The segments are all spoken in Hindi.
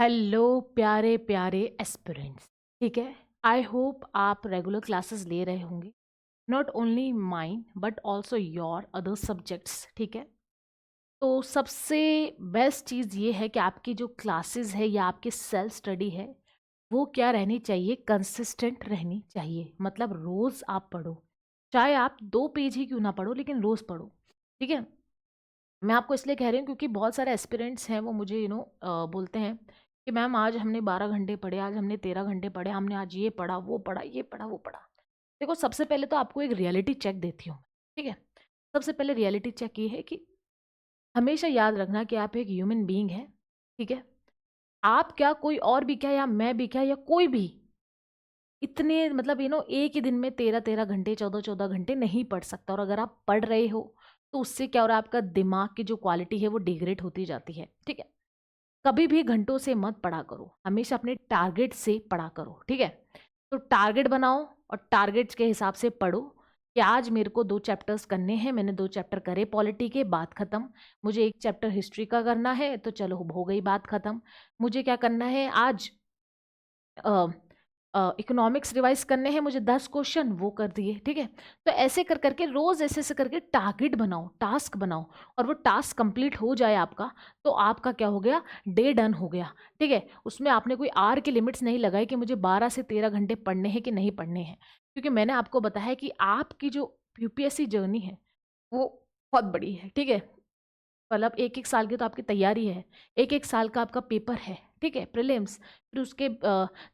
हेलो प्यारे प्यारे एस्पिरेंट्स। ठीक है, आई होप आप रेगुलर क्लासेस ले रहे होंगे, not only mine but also your other subjects. ठीक है, तो सबसे बेस्ट चीज़ ये है कि आपकी जो क्लासेस है या आपकी सेल्फ स्टडी है वो क्या रहनी चाहिए, कंसिस्टेंट रहनी चाहिए। मतलब रोज़ आप पढ़ो, चाहे आप 2 पेज ही क्यों ना पढ़ो लेकिन रोज़ पढ़ो। ठीक है, मैं आपको इसलिए कह रही हूँ क्योंकि बहुत सारे एस्पिरेंट्स हैं, वो मुझे बोलते हैं कि मैम आज हमने 12 घंटे पढ़े, आज हमने 13 घंटे पढ़े, हमने आज ये पढ़ा वो पढ़ा ये पढ़ा वो पढ़ा। देखो, सबसे पहले तो आपको एक रियलिटी चेक देती हूँ। ठीक है, सबसे पहले रियलिटी चेक ये है कि हमेशा याद रखना कि आप एक ह्यूमन बीइंग है। ठीक है, आप क्या, कोई और भी क्या, या मैं भी क्या, या कोई भी इतने मतलब एक ही दिन में 13-13 घंटे 14-14 घंटे नहीं पढ़ सकता। और अगर आप पढ़ रहे हो तो उससे क्या हो रहा है, आपका दिमाग की जो क्वालिटी है वो डिग्रेड होती जाती है। ठीक है, कभी भी घंटों से मत पढ़ा करो, हमेशा अपने टारगेट से पढ़ा करो। ठीक है, तो टारगेट बनाओ और टारगेट्स के हिसाब से पढ़ो कि आज मेरे को 2 चैप्टर्स करने हैं, मैंने 2 चैप्टर करे पॉलिटी के, बात खत्म। मुझे 1 चैप्टर हिस्ट्री का करना है, तो चलो हो गई बात खत्म। मुझे क्या करना है आज, इकोनॉमिक्स रिवाइज करने हैं मुझे 10 क्वेश्चन, वो कर दिए। ठीक है, तो ऐसे कर करके रोज ऐसे ऐसे करके टारगेट बनाओ, टास्क बनाओ, और वो टास्क कंप्लीट हो जाए आपका, तो आपका क्या हो गया, डे डन हो गया। ठीक है, उसमें आपने कोई आर की लिमिट्स नहीं लगाई कि मुझे 12 से 13 घंटे पढ़ने हैं कि नहीं पढ़ने हैं, क्योंकि मैंने आपको बताया है कि आपकी जो यूपीएससी जर्नी है वो बहुत बड़ी है। ठीक है, मतलब 1-1 साल की तो आपकी तैयारी है, 1-1 साल का आपका पेपर है। ठीक है, प्रीलिम्स, फिर उसके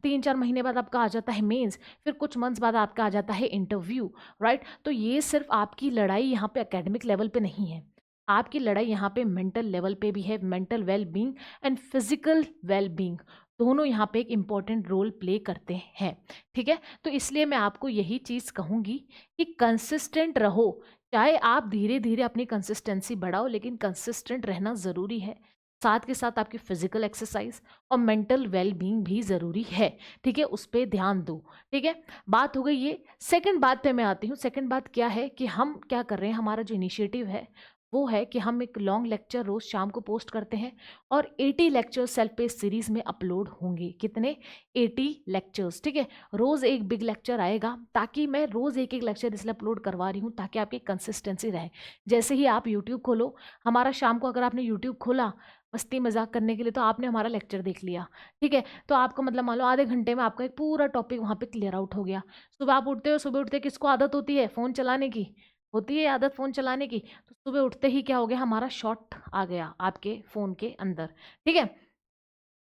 3-4 महीने बाद आपका आ जाता है मेंस, फिर कुछ मंथ्स बाद आपका आ जाता है इंटरव्यू। राइट, तो ये सिर्फ आपकी लड़ाई यहाँ पे एकेडमिक लेवल पे नहीं है, आपकी लड़ाई यहाँ पे मेंटल लेवल पे भी है। Mental well being and physical well being दोनों यहाँ पे एक इम्पॉर्टेंट रोल प्ले करते हैं। ठीक है, तो इसलिए मैं आपको यही चीज़ कहूँगी कि कंसिस्टेंट रहो। चाहे आप धीरे धीरे अपनी कंसिस्टेंसी बढ़ाओ, लेकिन कंसिस्टेंट रहना ज़रूरी है। साथ के साथ आपकी फिजिकल एक्सरसाइज और मेंटल वेल बींग भी ज़रूरी है। ठीक है, उस पर ध्यान दो। ठीक है, बात हो गई ये। सेकंड बात पे मैं आती हूँ। सेकंड बात क्या है कि हम क्या कर रहे हैं, हमारा जो इनिशिएटिव है वो है कि हम एक लॉन्ग लेक्चर रोज़ शाम को पोस्ट करते हैं, और 80 लेक्चर सेल्फ पेज सीरीज़ में अपलोड होंगे। कितने, 80 लेक्चर्स। ठीक है, रोज़ एक बिग लेक्चर आएगा, ताकि मैं रोज़ एक एक लेक्चर इसलिए अपलोड करवा रही हूँ ताकि आपकी कंसिस्टेंसी रहे। जैसे ही आप यूट्यूब खोलो, हमारा शाम को अगर आपने यूट्यूब खोला मस्ती मजाक करने के लिए, तो आपने हमारा लेक्चर देख लिया। ठीक है, तो आपका मतलब मान लो आधे घंटे में आपका एक पूरा टॉपिक वहाँ पे क्लियर आउट हो गया। सुबह आप उठते हो, सुबह उठते किसको आदत होती है, फ़ोन चलाने की, होती है आदत फ़ोन चलाने की, तो सुबह उठते ही क्या हो गया, हमारा शॉर्ट आ गया आपके फ़ोन के अंदर। ठीक है,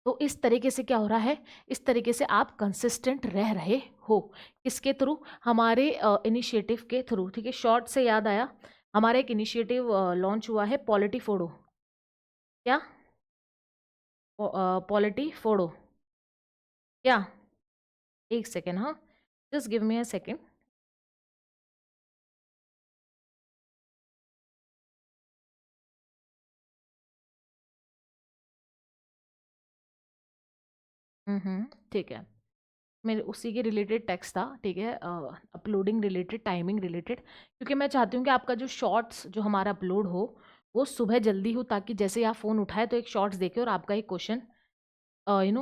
तो इस तरीके से क्या हो रहा है, इस तरीके से आप कंसिस्टेंट रह रहे हो। किसके थ्रू, हमारे इनिशिएटिव के थ्रू। ठीक है, शॉर्ट से याद आया, हमारा एक इनिशिएटिव लॉन्च हुआ है, पॉलिटी फोड़ो। क्या, पॉलिटी फोड़ो क्या, एक सेकेंड, हाँ, just give me a second. ठीक है, मेरे उसी के रिलेटेड टेक्स्ट था। ठीक है, अपलोडिंग रिलेटेड, टाइमिंग रिलेटेड, क्योंकि मैं चाहती हूँ कि आपका जो शॉर्ट्स जो हमारा अपलोड हो वो सुबह जल्दी हो, ताकि जैसे ही आप फ़ोन उठाए तो एक शॉर्ट्स देखे और आपका एक क्वेश्चन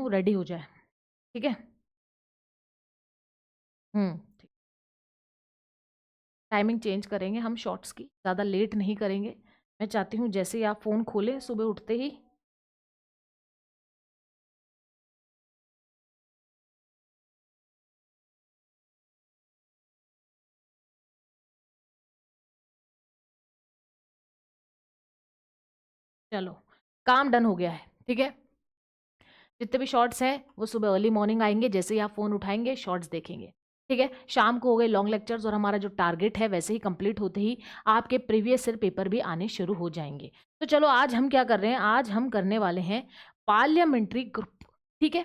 रेडी हो जाए। ठीक है, ठीक। टाइमिंग चेंज करेंगे हम शॉर्ट्स की, ज़्यादा लेट नहीं करेंगे। मैं चाहती हूँ जैसे ही आप फ़ोन खोलें सुबह उठते ही, चलो काम डन हो गया है। ठीक है, जितने भी शॉर्ट्स हैं वो सुबह अर्ली मॉर्निंग आएंगे, जैसे ही आप फ़ोन उठाएंगे शॉर्ट्स देखेंगे। ठीक है, शाम को हो गए लॉन्ग लेक्चर्स, और हमारा जो टारगेट है वैसे ही कंप्लीट होते ही आपके प्रीवियस ईयर पेपर भी आने शुरू हो जाएंगे। तो चलो आज हम क्या कर रहे हैं, आज हम करने वाले हैं पार्लियामेंट्री ग्रुप। ठीक है,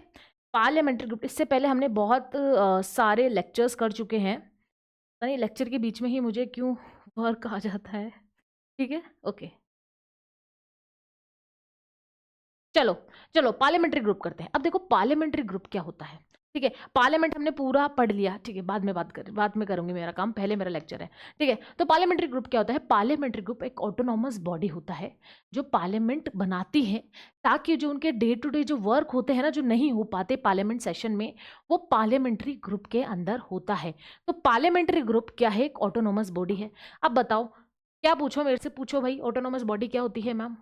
पार्लियामेंट्री ग्रुप, इससे पहले हमने बहुत सारे लेक्चर्स कर चुके हैं। पता नहीं लेक्चर के बीच में ही मुझे क्यों वर्क आ जाता है। ठीक है, ओके, चलो चलो पार्लियामेंट्री ग्रुप करते हैं। अब देखो पार्लियामेंट्री ग्रुप क्या होता है। ठीक है, पार्लियामेंट हमने पूरा पढ़ लिया, ठीक है, बाद में करूंगी मेरा काम, पहले मेरा लेक्चर है, ठीक है। तो पार्लियामेंट्री ग्रुप क्या होता है? पार्लियामेंट्री ग्रुप एक ऑटोनॉमस बॉडी होता है जो पार्लियामेंट बनाती है, ताकि जो उनके डे टू डे जो वर्क होते हैं ना, जो नहीं हो पाते पार्लियामेंट सेशन में, वो पार्लियामेंट्री ग्रुप के अंदर होता है। तो पार्लियामेंट्री ग्रुप क्या है? एक ऑटोनॉमस बॉडी है। अब बताओ, क्या पूछो मेरे से, पूछो भाई, ऑटोनॉमस बॉडी क्या होती है मैम?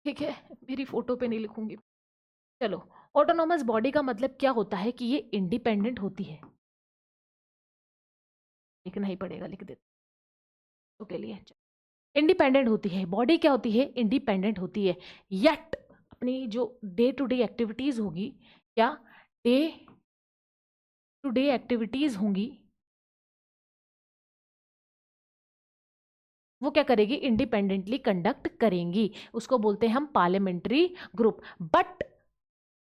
ठीक है, मेरी फोटो पे नहीं लिखूंगी। चलो, ऑटोनॉमस बॉडी का मतलब क्या होता है कि ये इंडिपेंडेंट होती है। लिखना ही पड़ेगा, लिख देते तो के लिए। इंडिपेंडेंट होती है बॉडी, क्या होती है? इंडिपेंडेंट होती है, यट अपनी जो डे टू डे एक्टिविटीज होगी, क्या डे टू डे एक्टिविटीज होंगी, वो क्या करेगी? इंडिपेंडेंटली कंडक्ट करेंगी, उसको बोलते हैं हम पार्लियामेंट्री ग्रुप। बट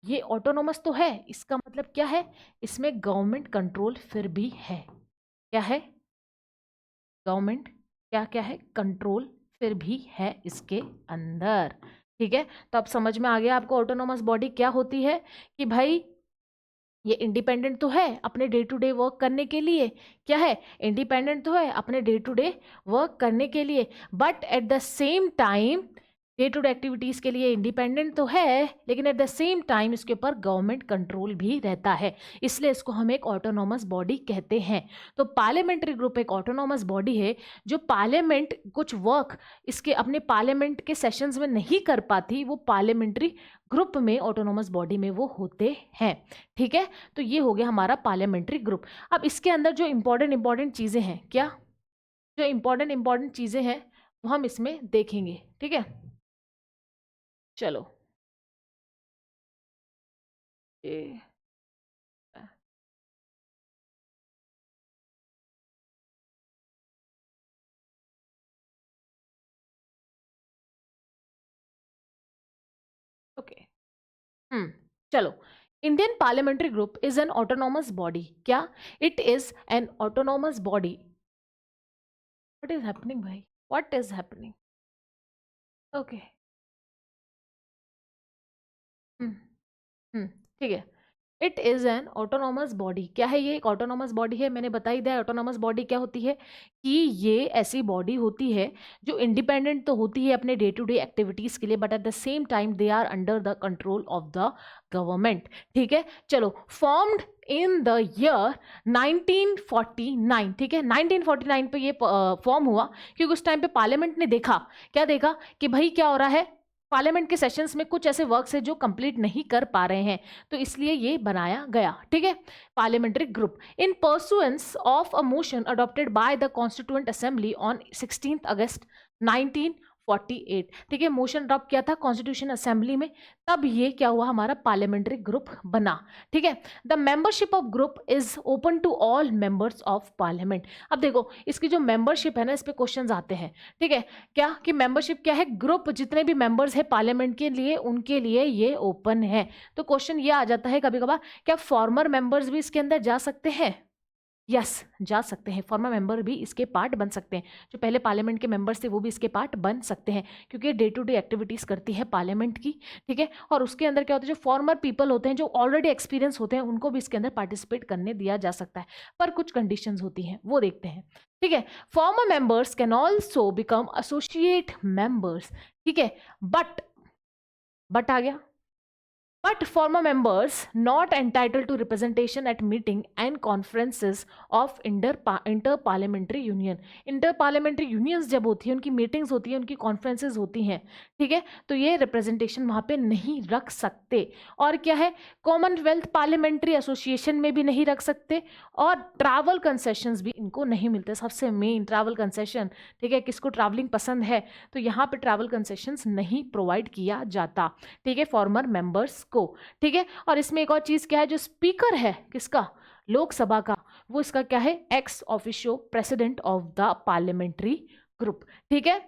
ये ऑटोनोमस तो है, इसका मतलब क्या है? इसमें गवर्नमेंट कंट्रोल फिर भी है। क्या है? गवर्नमेंट क्या क्या है? कंट्रोल फिर भी है इसके अंदर। ठीक है, तो अब समझ में आ गया आपको ऑटोनोमस बॉडी क्या होती है, कि भाई ये इंडिपेंडेंट तो है अपने डे टू डे वर्क करने के लिए, क्या है? इंडिपेंडेंट तो है अपने डे टू डे वर्क करने के लिए, but at the same time day to day activities के लिए इंडिपेंडेंट तो है, लेकिन एट द सेम टाइम इसके ऊपर गवर्नमेंट कंट्रोल भी रहता है, इसलिए इसको हम एक ऑटोनॉमस बॉडी कहते हैं। तो पार्लियामेंट्री ग्रुप एक ऑटोनॉमस बॉडी है जो पार्लियामेंट कुछ वर्क इसके अपने पार्लियामेंट के सेशंस में नहीं कर पाती, वो पार्लियामेंट्री ग्रुप में ऑटोनॉमस बॉडी में वो होते हैं। ठीक है, तो ये हो गया हमारा पार्लियामेंट्री ग्रुप। अब इसके अंदर जो इंपॉर्टेंट चीजें हैं, क्या जो इंपॉर्टेंट चीजें हैं वो हम इसमें देखेंगे। ठीक है, चलो ये ओके। चलो, Indian parliamentary group is an autonomous body. क्या? It is an autonomous body. What is happening भाई? What is happening? Okay. Hmm hmm ठीक है, it is an autonomous body. क्या है ये? एक ऑटोनॉमस बॉडी है। मैंने बता ही दिया ऑटोनॉमस बॉडी क्या होती है, कि ये ऐसी बॉडी होती है जो इंडिपेंडेंट तो होती है अपने डे टू डे एक्टिविटीज के लिए, but at the same time they are under the control of the government. ठीक है, चलो, फॉर्म्ड इन द ईयर 1949। ठीक है, 1949 पे ये फॉर्म हुआ, क्योंकि उस टाइम पे पार्लियामेंट ने देखा, क्या देखा, कि भाई क्या हो रहा है, पार्लियामेंट के सेशंस में कुछ ऐसे वर्क्स है जो कंप्लीट नहीं कर पा रहे हैं, तो इसलिए ये बनाया गया। ठीक है, parliamentary group in pursuance of a motion adopted by the constituent assembly on 16 अगस्त 1948। ठीक है, मोशन अडॉप्ट किया था कॉन्स्टिट्यूशन असेंबली में, तब ये क्या हुआ, हमारा पार्लियामेंट्री ग्रुप बना। ठीक है, the membership of group is open to all members of parliament. अब देखो, इसकी जो मेंबरशिप है ना, इस पे क्वेश्चंस आते हैं। ठीक है, क्या कि मेंबरशिप क्या है? ग्रुप जितने भी मेंबर्स है पार्लियामेंट के लिए, उनके लिए ये ओपन है। तो क्वेश्चन ये आ जाता है कभी कभार, क्या फॉर्मर मेंबर्स भी इसके अंदर जा सकते हैं? यस, जा सकते हैं, फॉर्मर मेंबर भी इसके पार्ट बन सकते हैं। जो पहले पार्लियामेंट के मेंबर्स थे वो भी इसके पार्ट बन सकते हैं, क्योंकि डे टू डे एक्टिविटीज करती है पार्लियामेंट की। ठीक है, और उसके अंदर क्या होता है, जो फॉर्मर पीपल होते हैं, जो ऑलरेडी एक्सपीरियंस होते हैं, उनको भी इसके अंदर पार्टिसिपेट करने दिया जा सकता है, पर कुछ कंडीशंस होती हैं, वो देखते हैं। ठीक है, farmer members can also become associate members. ठीक है, बट आ गया, but former members not entitled to representation at meeting and conferences of inter-parliamentary union। Inter-parliamentary unions जब होती है, उनकी मीटिंग्स होती है, उनकी कॉन्फ्रेंसेज होती हैं, ठीक है, तो ये रिप्रेजेंटेशन वहाँ पे नहीं रख सकते। और क्या है, कॉमनवेल्थ पार्लियामेंट्री एसोसिएशन में भी नहीं रख सकते, और ट्रैवल कंसेशंस भी इनको नहीं मिलते। सबसे मेन ट्रैवल कंसेशन, ठीक है, किसको ट्रैवलिंग पसंद है तो यहाँ पे ट्रैवल कंसेशंस नहीं प्रोवाइड किया जाता। ठीक है, फॉर्मर मेंबर्स को। ठीक है, और इसमें एक और चीज क्या है, जो स्पीकर है किसका, लोकसभा का, वो इसका क्या है, ex officio president of the parliamentary group. ठीक है,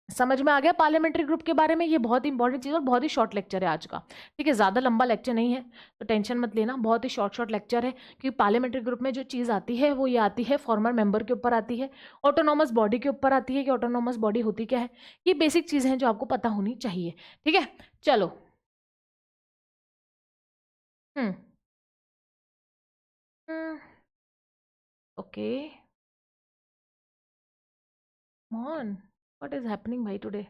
समझ में आ गया पार्लियामेंट्री ग्रुप के बारे में। ये बहुत इंपॉर्टेंट चीज और बहुत ही शॉर्ट लेक्चर है आज का। ठीक है, ज्यादा लंबा लेक्चर नहीं है, तो टेंशन मत लेना, बहुत ही शॉर्ट लेक्चर है, क्योंकि पार्लियामेंट्री ग्रुप में जो चीज आती है वो ये आती है, फॉर्मर मेंबर के ऊपर आती है, ऑटोनॉमस बॉडी के ऊपर आती है, कि ऑटोनॉमस बॉडी होती क्या है। ये बेसिक चीजें हैं जो आपको पता होनी चाहिए। ठीक है, चलो हम्म। ओके। मॉन, व्हाट इज हैपनिंग भाई today?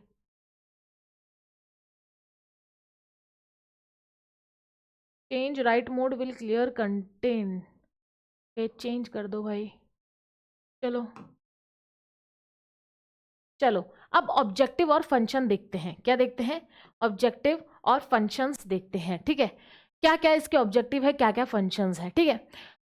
Change right mode will clear contain. ये चेंज कर दो भाई। चलो चलो, अब ऑब्जेक्टिव और फंक्शन देखते हैं। क्या देखते हैं? ऑब्जेक्टिव और फंक्शंस देखते हैं, ठीक है। क्या क्या इसके ऑब्जेक्टिव है, क्या क्या फंक्शंस है, ठीक है।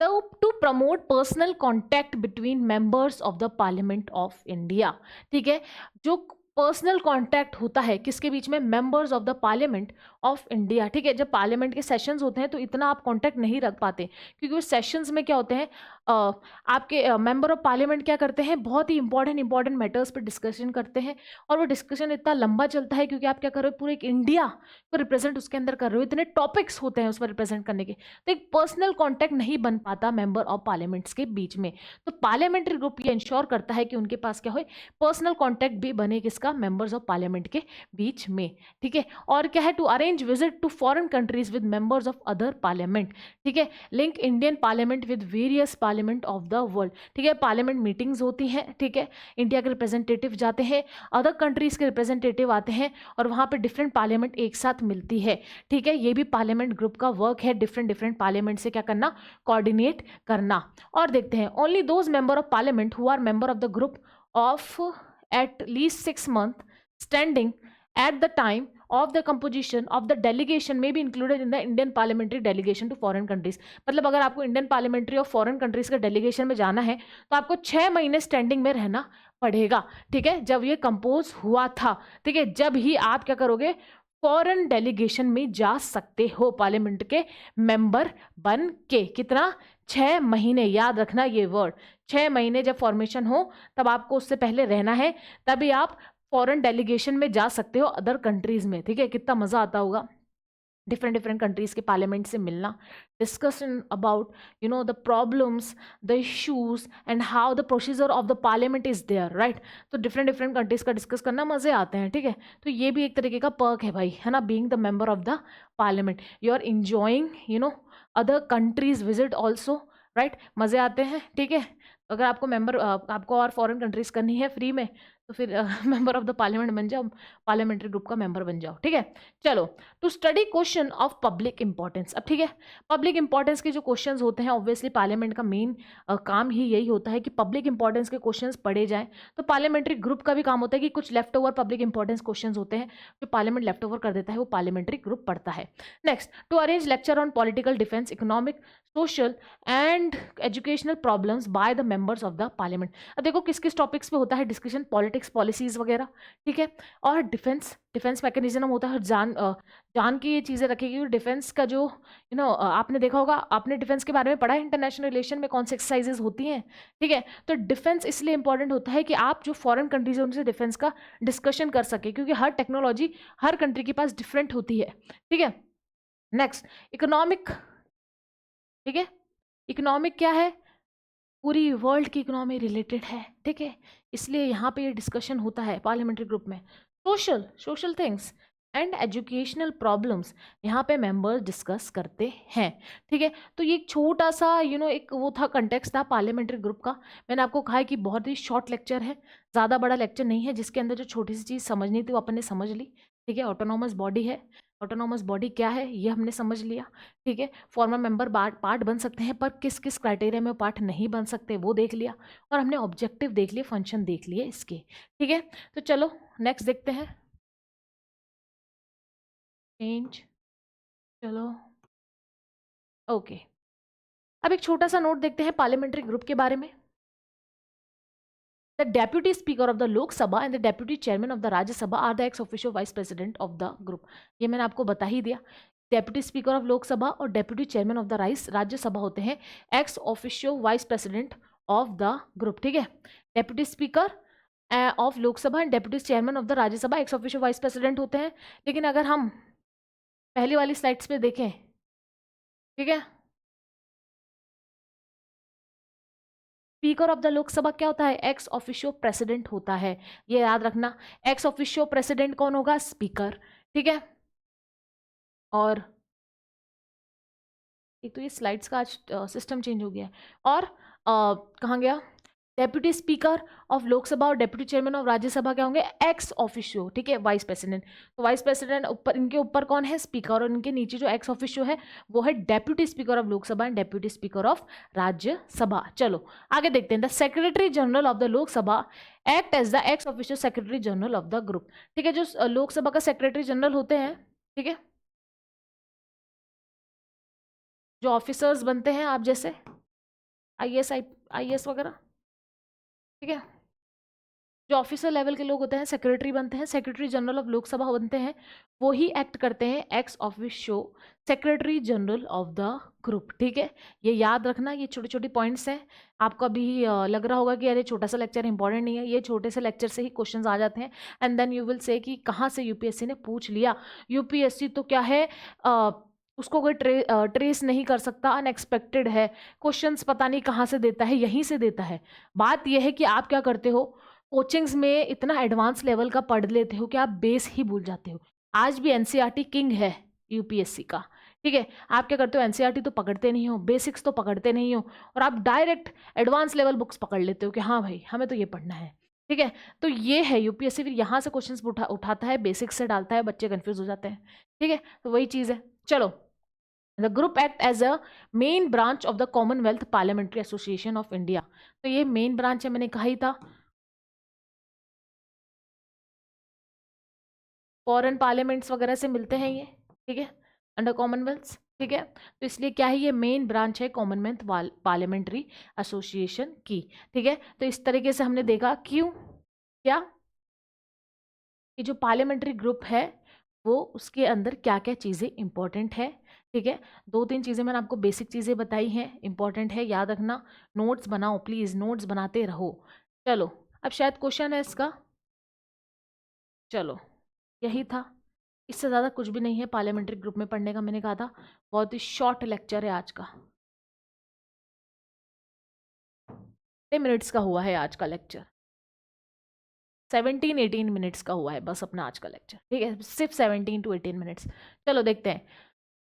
तो to promote personal contact between members of the parliament of India, ठीक है। जो पर्सनल कांटेक्ट होता है किसके बीच में? Members of the parliament of India, ठीक है। जब पार्लियामेंट के सेशंस होते हैं तो इतना आप कांटेक्ट नहीं रख पाते, क्योंकि उस सेशंस में क्या होते हैं, आपके मेंबर ऑफ पार्लियामेंट क्या करते हैं, बहुत ही इंपॉर्टेंट मैटर्स पर डिस्कशन करते हैं। और वो डिस्कशन इतना लंबा चलता है क्योंकि आप क्या कर रहे हो, पूरे एक इंडिया को रिप्रेजेंट उसके अंदर कर रहे हो, इतने टॉपिक्स होते हैं उसमें रिप्रेजेंट करने के। तो एक पर्सनल कॉन्टैक्ट नहीं बन पाता मेंबर ऑफ पार्लियामेंट्स के बीच में। तो पार्लियामेंट्री ग्रुप ये इंश्योर करता है कि उनके पास क्या हो, पर्सनल कॉन्टैक्ट भी बने किसका, मेंबर्स ऑफ पार्लियामेंट के बीच में, ठीक है। और क्या है, to arrange visit to foreign countries with members of other parliament, ठीक है। Link Indian parliament with various parliament of the world, ठीक है। पार्लियामेंट मीटिंग्स होती हैं, ठीक है। इंडिया के रिप्रेजेंटेटिव जाते हैं, अदर कंट्रीज के रिप्रेजेंटेटिव आते हैं, और वहाँ पे डिफरेंट पार्लियामेंट एक साथ मिलती है, ठीक है। ये भी पार्लियामेंट ग्रुप का वर्क है, डिफरेंट पार्लियामेंट से क्या करना, कोऑर्डिनेट करना। और देखते हैं, only those member of parliament who are member of the group of at least 6 months standing at the time of the composition of the delegation may be included in the Indian parliamentary delegation to foreign countries। मतलब अगर आपको इंडियन पार्लियामेंट्री और फॉरेन कंट्रीज के डेलीगेशन में जाना है तो आपको 6 महीने स्टैंडिंग में रहना पड़ेगा, ठीक है। जब ये कंपोज हुआ था, ठीक है, जब ही आप क्या करोगे, फॉरेन डेलीगेशन में जा सकते हो पार्लियामेंट के मेंबर बन के। कितना? 6 महीने, याद रखना ये वर्ड। 6 महीने जब फॉर्मेशन हो तब आपको उससे पहले रहना है, तभी आप फॉरेन डेलीगेशन में जा सकते हो अदर कंट्रीज में, ठीक है। कितना मजा आता होगा डिफरेंट कंट्रीज के पार्लियामेंट से मिलना, discussion about the problems, the issues and how the procedure of the parliament is there, right. तो डिफरेंट कंट्रीज का डिस्कस करना मजे आते हैं, ठीक है। तो ये भी एक तरीके का पर्क है भाई, है ना, being the member of the parliament you are enjoying other countries visit also, right. मजे आते हैं, ठीक है। अगर आपको आपको और फॉरेन कंट्रीज करनी है फ्री में, तो फिर मेंबर ऑफ द पार्लियामेंट बन जाओ, पार्लियामेंट्री ग्रुप का मेंबर बन जाओ, ठीक है। चलो, to study question of public importance. अब ठीक है, पब्लिक इंपॉर्टेंस के जो क्वेश्चंस होते हैं, ऑब्वियसली पार्लियामेंट का मेन काम ही यही होता है कि पब्लिक इंपॉर्टेंस के क्वेश्चंस पढ़े जाएं। तो पार्लियामेंट्री ग्रुप का भी काम होता है कि कुछ left over public importance questions होते हैं जो पार्लियामेंट लेफ्ट ओवर कर देता है, वो पार्लियामेंट्री ग्रुप पढ़ता है। Next, to arrange lecture on political defence, economic, social and educational problems by the members of the parliament. अब देखो किस किस टॉपिक्स पे होता है डिस्कशन, पॉलिटिक्स, पॉलिसीज वगैरह, ठीक है। और डिफेंस मैकेनिज्म होता है, जान की ये चीज़ें रखेगी। डिफेंस का जो आपने देखा होगा, आपने डिफेंस के बारे में पढ़ा है इंटरनेशनल रिलेशन में, कौन सी एक्सरसाइजेज होती हैं, ठीक है। तो डिफेंस इसलिए इंपॉर्टेंट होता है कि आप जो फॉरेन कंट्रीज है उनसे डिफेंस का डिस्कशन कर सके, क्योंकि हर टेक्नोलॉजी हर कंट्री के पास डिफरेंट होती है, ठीक है। नेक्स्ट, इकोनॉमिक, ठीक है। इकोनॉमिक क्या है, पूरी वर्ल्ड की इकोनॉमी रिलेटेड है, ठीक है, इसलिए यहाँ पे ये डिस्कशन होता है पार्लियामेंट्री ग्रुप में। Social things and educational problems यहाँ पे मेंबर्स डिस्कस करते हैं, ठीक है। तो ये एक छोटा सा एक वो था, कंटेक्स्ट था पार्लियामेंट्री ग्रुप का। मैंने आपको कहा है कि बहुत ही शॉर्ट लेक्चर है, ज़्यादा बड़ा लेक्चर नहीं है, जिसके अंदर जो छोटी सी चीज़ समझनी थी वो अपन ने समझ ली, ठीक है। ऑटोनॉमस बॉडी है, ऑटोनॉमस बॉडी क्या है ये हमने समझ लिया, ठीक है। फॉर्मर मेंबर पार्ट बन सकते हैं, पर किस किस क्राइटेरिया में पार्ट नहीं बन सकते वो देख लिया, और हमने ऑब्जेक्टिव देख लिए, फंक्शन देख लिए इसके, ठीक है। तो चलो नेक्स्ट देखते हैं, चेंज, चलो ओके। अब एक छोटा सा नोट देखते हैं पार्लियामेंट्री ग्रुप के बारे में। The deputy speaker of the Lok Sabha and the deputy chairman of the Rajya Sabha are the ex officio vice president of the group. ये मैंने आपको बता ही दिया, डेप्यूटी स्पीकर ऑफ लोकसभा और deputy chairman of the Rajya Sabha होते हैं x officio vice president of the group, ठीक है। Deputy speaker of Lok Sabha and deputy chairman of the Rajya Sabha x officio vice president होते हैं। लेकिन अगर हम पहली वाली स्लाइड्स पे देखें, ठीक है, स्पीकर ऑफ द लोकसभा क्या होता है, एक्स ऑफिशियो प्रेसिडेंट होता है, ये याद रखना। एक्स ऑफिशियो प्रेसिडेंट कौन होगा, स्पीकर, ठीक है। और एक तो ये स्लाइड्स का आज सिस्टम चेंज हो गया है। और कहाँ गया, डेप्यूटी स्पीकर ऑफ लोकसभा और डेप्यूटी चेयरमैन ऑफ राज्यसभा क्या होंगे, एक्स ऑफिशियो, ठीक है, वाइस प्रेसिडेंट। तो वाइस प्रेसिडेंट ऊपर, इनके ऊपर कौन है, स्पीकर, और इनके नीचे जो एक्स ऑफिशियो है वो है deputy speaker of Lok Sabha and deputy speaker of Rajya Sabha. चलो आगे देखते हैं। The secretary general of the Lok Sabha act as the ex officio secretary general of the group, ठीक है, जो लोकसभा का सेक्रेटरी जनरल होते हैं, ठीक है, जो ऑफिसर्स बनते हैं आप जैसे आईएएस वगैरह, ठीक है, जो ऑफिसर लेवल के लोग होते हैं सेक्रेटरी बनते हैं, सेक्रेटरी जनरल ऑफ लोकसभा बनते हैं, वो ही एक्ट करते हैं x officio secretary general of the group, ठीक है। ये याद रखना, ये छोटे छोटे पॉइंट्स हैं। आपको अभी लग रहा होगा कि अरे छोटा सा लेक्चर इंपॉर्टेंट नहीं है, ये छोटे से लेक्चर से ही क्वेश्चंस आ जाते हैं and then you will say कि कहाँ से यूपीएससी ने पूछ लिया। यूपीएससी तो क्या है, उसको कोई ट्रेस नहीं कर सकता, अनएक्सपेक्टेड है, क्वेश्चंस पता नहीं कहाँ से देता है, यहीं से देता है। बात यह है कि आप क्या करते हो, कोचिंग्स में इतना एडवांस लेवल का पढ़ लेते हो कि आप बेस ही भूल जाते हो। आज भी एनसीईआरटी किंग है यूपीएससी का, ठीक है। आप क्या करते हो, एनसीईआरटी तो पकड़ते नहीं हो, बेसिक्स तो पकड़ते नहीं हो, और आप डायरेक्ट एडवांस लेवल बुक्स पकड़ लेते हो कि हाँ भाई हमें तो ये पढ़ना है, ठीक है। तो ये है यूपीएससी, फिर यहाँ से क्वेश्चंस उठाता है, बेसिक्स से डालता है, बच्चे कंफ्यूज हो जाते हैं, ठीक है। तो वही चीज़ है। चलो, the group act as a main branch of the commonwealth parliamentary association of India. तो ये मेन ब्रांच है, मैंने कहा ही था, फॉरेन पार्लियामेंट्स वगैरह से मिलते हैं ये, ठीक है, अंडर कॉमनवेल्थ, ठीक है। तो इसलिए क्या है, ये मेन ब्रांच है कॉमनवेल्थ पार्लियामेंट्री एसोसिएशन की, ठीक है। तो इस तरीके से हमने देखा क्यों, क्या कि जो पार्लियामेंट्री ग्रुप है वो उसके अंदर क्या क्या चीज़ें इंपॉर्टेंट है, ठीक है। 2-3 चीज़ें मैंने आपको बेसिक चीज़ें बताई हैं, इंपॉर्टेंट है, याद रखना। नोट्स बनाओ प्लीज़, नोट्स बनाते रहो। चलो अब शायद क्वेश्चन है इसका, चलो यही था, इससे ज़्यादा कुछ भी नहीं है पार्लियामेंट्री ग्रुप में पढ़ने का। मैंने कहा था बहुत ही शॉर्ट लेक्चर है आज का, 10 मिनट्स का हुआ है आज का लेक्चर, 17-18 मिनट्स का हुआ है बस अपना आज का लेक्चर, ठीक है, सिर्फ 17 to 18 मिनट्स। चलो देखते हैं।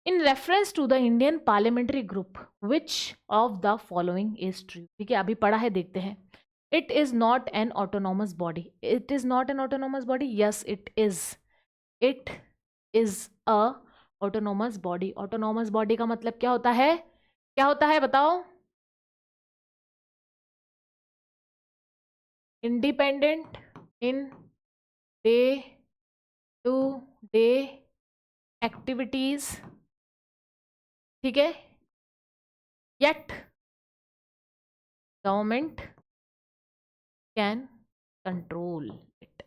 In reference to the Indian parliamentary group which of the following is true, ठीक है, अभी पढ़ा है, देखते हैं। It is not an autonomous body, it is not an autonomous body, yes it is, it is a autonomous body. Autonomous body का मतलब क्या होता है, क्या होता है बताओ, independent in day to day activities, ठीक है, yet government can control it.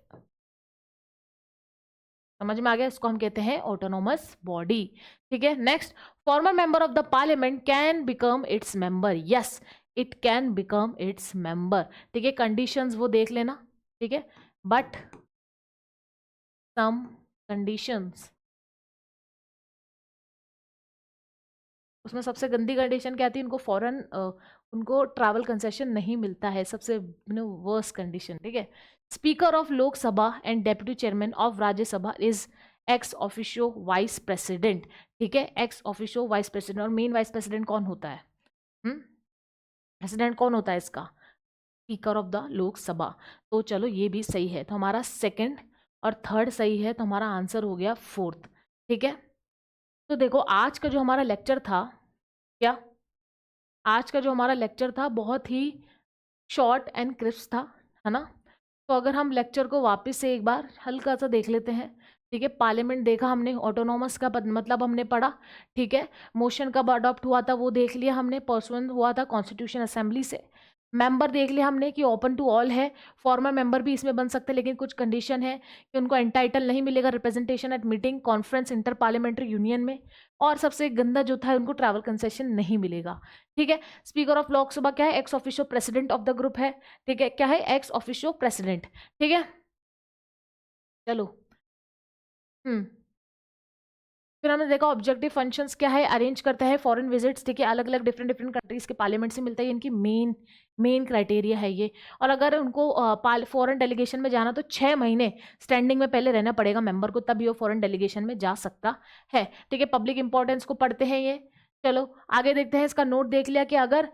समझ में आ गया, इसको हम कहते हैं ऑटोनोमस बॉडी, ठीक है। Next, farmer member of the parliament can become its member, yes it can become its member, ठीक है। कंडीशंस वो देख लेना, ठीक है, बट सम कंडीशंस, उसमें सबसे गंदी कंडीशन क्या आती है, उनको फॉरेन उनको ट्रैवल कंसेशन नहीं मिलता है, सबसे वर्स कंडीशन, ठीक है। Speaker of Lok Sabha and deputy chairman of Rajya Sabha is x officio vice president, ठीक है, एक्स ऑफिशियो वाइस प्रेसिडेंट। और मेन वाइस प्रेसिडेंट कौन होता है, प्रेसिडेंट कौन होता है इसका, स्पीकर ऑफ द लोकसभा। तो चलो ये भी सही है, तो हमारा सेकंड और थर्ड सही है, तो हमारा आंसर हो गया फोर्थ, ठीक है। तो देखो आज का जो हमारा लेक्चर था, क्या आज का जो हमारा लेक्चर था बहुत ही शॉर्ट एंड क्रिस्प था, है ना। तो अगर हम लेक्चर को वापस से एक बार हल्का सा देख लेते हैं, ठीक है। पार्लियामेंट देखा हमने, ऑटोनॉमस का मतलब हमने पढ़ा, ठीक है। मोशन कब अडॉप्ट हुआ था वो देख लिया हमने, परसुएंट हुआ था कॉन्स्टिट्यूशन असेंबली से। मेंबर देख लिया हमने कि ओपन टू ऑल है, फॉर्मर मेंबर भी इसमें बन सकते हैं, लेकिन कुछ कंडीशन है कि उनको एंटाइटल नहीं मिलेगा representation eight meeting conference inter parliamentary union में, और सबसे गंदा जो था उनको ट्रैवल कंसेशन नहीं मिलेगा, ठीक है। स्पीकर ऑफ लोकसभा क्या है, ex officio president of the group है, ठीक है, क्या है, एक्स ऑफिशियो प्रेसिडेंट, ठीक है। चलो फिर हमने देखा ऑब्जेक्टिव फंक्शंस क्या है, अरेंज करता है फॉरेन विजिट्स, ठीक है, अलग अलग डिफरेंट कंट्रीज के पार्लियामेंट से मिलता है, इनकी मेन क्राइटेरिया है ये। और अगर उनको फॉरेन डेलीगेशन में जाना तो 6 महीने स्टैंडिंग में पहले रहना पड़ेगा मेंबर को, तभी वो फॉरेन डेलीगेशन में जा सकता है, ठीक है। पब्लिक इंपॉर्टेंस को पढ़ते हैं ये, चलो आगे देखते हैं। इसका नोट देख लिया कि अगर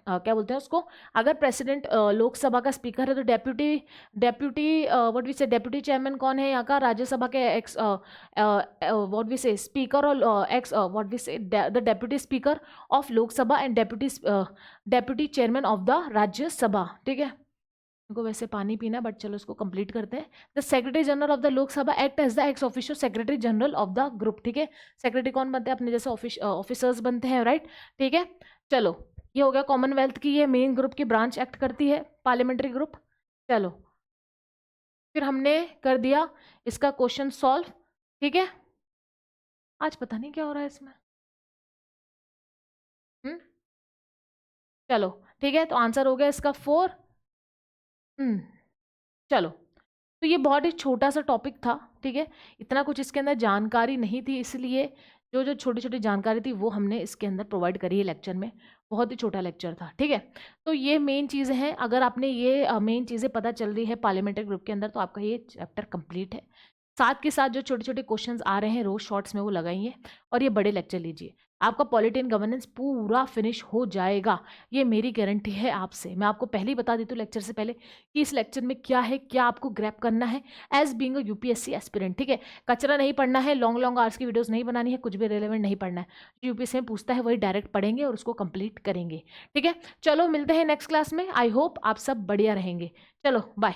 क्या बोलते हैं उसको, अगर प्रेसिडेंट लोकसभा का स्पीकर है तो डेप्यूटी डेप्यूटी व्हाट वी से डेप्यूटी चेयरमैन कौन है यहाँ का, राज्यसभा के एक्स व्हाट वी से स्पीकर और एक्स व्हाट वी से the deputy speaker of Lok Sabha and deputy chairman of the Rajya Sabha. ठीक है, को वैसे पानी पीना बट चलो इसको कंप्लीट करते हैं। The secretary general of the Lok Sabha act as the ex official secretary general of the group. ठीक है, सेक्रेटरी कौन बनते हैं, अपने जैसे ऑफिसर्स बनते हैं, राइट। ठीक है, चलो ये हो गया कॉमनवेल्थ की, ये मेन ग्रुप की ब्रांच एक्ट करती है, पार्लियामेंट्री ग्रुप। चलो फिर हमने कर दिया इसका क्वेश्चन सॉल्व। ठीक है, आज पता नहीं क्या हो रहा है इसमें। हम्म, चलो ठीक है, तो आंसर हो गया इसका 4। चलो, तो ये बहुत ही छोटा सा टॉपिक था। ठीक है, इतना कुछ इसके अंदर जानकारी नहीं थी, इसलिए जो जो छोटी छोटी जानकारी थी वो हमने इसके अंदर प्रोवाइड करी है लेक्चर में। बहुत ही छोटा लेक्चर था। ठीक है, तो ये मेन चीज़ें हैं। अगर आपने ये मेन चीज़ें पता चल रही है पार्लियामेंट्री ग्रुप के अंदर, तो आपका ये चैप्टर कंप्लीट है। साथ के साथ जो छोटे छोटे क्वेश्चंस आ रहे हैं रोज शॉर्ट्स में वो लगाइए, और ये बड़े लेक्चर लीजिए, आपका पॉलिटी एंड गवर्नेंस पूरा फिनिश हो जाएगा, ये मेरी गारंटी है आपसे। मैं आपको पहले ही बता देती हूँ लेक्चर से पहले कि इस लेक्चर में क्या है, क्या आपको ग्रैप करना है as being a UPSC aspirant. ठीक है, कचरा नहीं पढ़ना है, लॉन्ग लॉन्ग आवर्स की वीडियोस नहीं बनानी है, कुछ भी रिलेवेंट नहीं पढ़ना है। यूपीएससी में पूछता है वही डायरेक्ट पढ़ेंगे और उसको कंप्लीट करेंगे। ठीक है, चलो मिलते हैं नेक्स्ट क्लास में। आई होप आप सब बढ़िया रहेंगे। चलो बाय।